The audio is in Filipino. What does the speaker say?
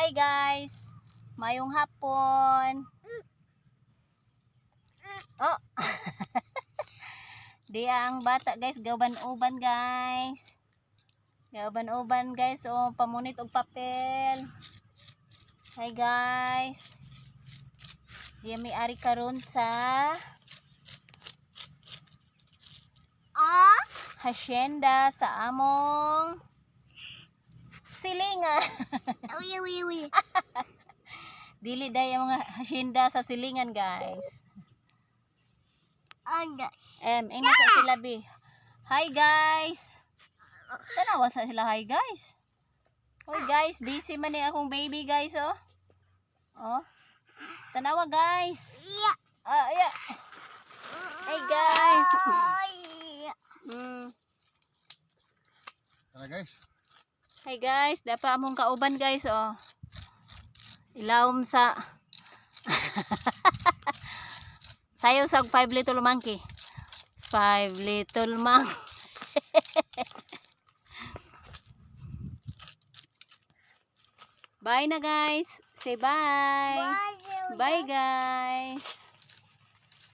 Hi guys, mayong hapon. Oh, di ang bata guys, gauban-uban guys. Gauban-uban guys, oh pamunit og papel. Hi guys. Di may ari karon sa hacienda sa among silingan. Dili day ang mga hacienda sa silingan guys. Ina sa sila bi. Hi guys. Tanawa sa sila hi guys. Hoy guys, busy man ni akong baby guys oh. Oh. Tanawa guys. Yeah. Hi guys. Tara guys. Hi guys, dapa among kauban guys oh. Ilawom sa sayo sa 5 little monkey. 5 little monkey. Bye na guys. Say bye. Bye guys.